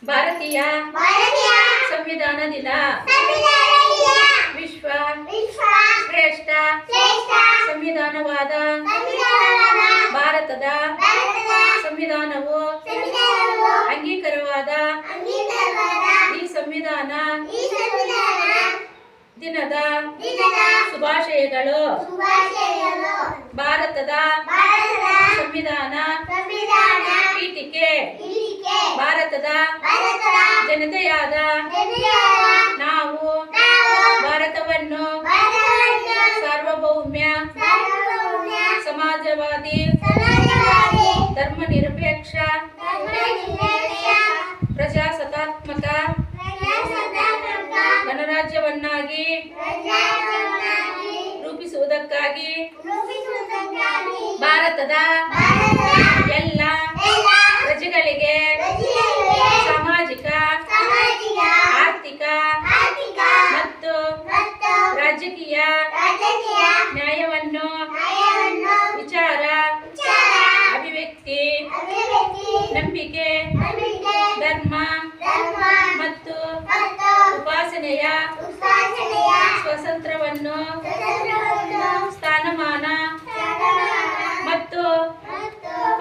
ಭಾರತೀಯ ಸಂವಿಧಾನ ದಿನ ವಿಶ್ವ ಶ್ರೇಷ್ಠ ಸಂವಿಧಾನವಾದ ಭಾರತದ ಸಂವಿಧಾನವು ಅಂಗೀಕಾರವಾದ ಈ ಸಂವಿಧಾನ ದಿನದ ಶುಭಾಶಯಗಳು. ಭಾರತದ ಸಂವಿಧಾನ ಪೀಠಿಕೆ ಭಾರತದ ಜನತೆಯಾದ ನಾವು ಭಾರತವನ್ನು ಸಾರ್ವಭೌಮ್ಯ ಸಮಾಜವಾದಿ ಧರ್ಮನಿರಪೇಕ್ಷ ಪ್ರಜಾಸತ್ತಾತ್ಮಕ ಗಣರಾಜ್ಯವನ್ನಾಗಿ ರೂಪಿಸುವುದಕ್ಕಾಗಿ ಭಾರತದ ಎಲ್ಲ ಪ್ರಜೆಗಳಿಗೆ ಸಾಮಾಜಿಕ ಆರ್ಥಿಕ ಮತ್ತು ರಾಜಕೀಯ ನ್ಯಾಯವನ್ನು ವಿಚಾರ ಅಭಿವ್ಯಕ್ತಿ ನಂಬಿಕೆ ಧರ್ಮ ಮತ್ತು ಉಪಾಸನೆಯ ಸ್ವಾತಂತ್ರ್ಯವನ್ನು ಸ್ಥಾನಮಾನ ಮತ್ತು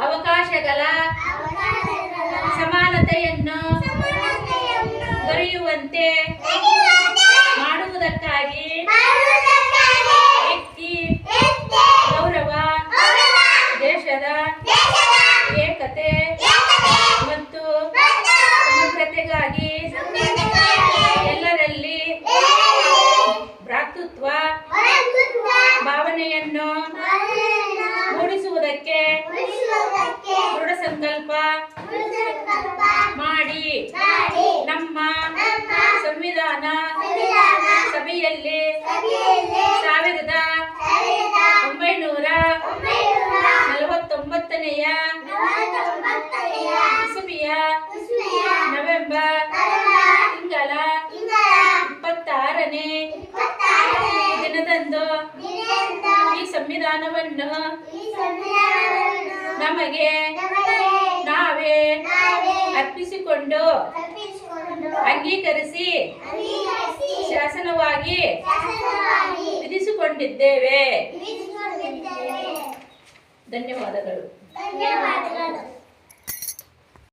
ಅವಕಾಶಗಳ ಸಮಾನತೆಯನ್ನು ದೊರೆಯುವಂತೆ ಮಾಡುವುದಕ್ಕಾಗಿ ವ್ಯಕ್ತಿ ಗೌರವ ದೇಶದ ಏಕತೆ ಮತ್ತು ಸಮಗ್ರತೆಗಾಗಿ ಎಲ್ಲರಲ್ಲಿ ಭ್ರಾತೃತ್ವ ಭಾವನೆಯನ್ನು ಮೂಡಿಸುವುದಕ್ಕೆ ದೃಢ ಸಂಕಲ್ಪ ಮಾಡಿ ನಮ್ಮ ಸಂವಿಧಾನ ಸಭೆಯಲ್ಲಿ 1949ನೇ ಇಸವಿಯ ನವೆಂಬರ್ ತಿಂಗಳ 26ನೇ ದಿನದಂದು ಈ ಸಂವಿಧಾನವನ್ನು ನಮಗೆ ನಾವೇ ಅರ್ಪಿಸಿಕೊಂಡು ಅಂಗೀಕರಿಸಿ ಶಾಸನವಾಗಿ ವಿಧಿಸಿಕೊಂಡಿದ್ದೇವೆ. ಧನ್ಯವಾದಗಳು.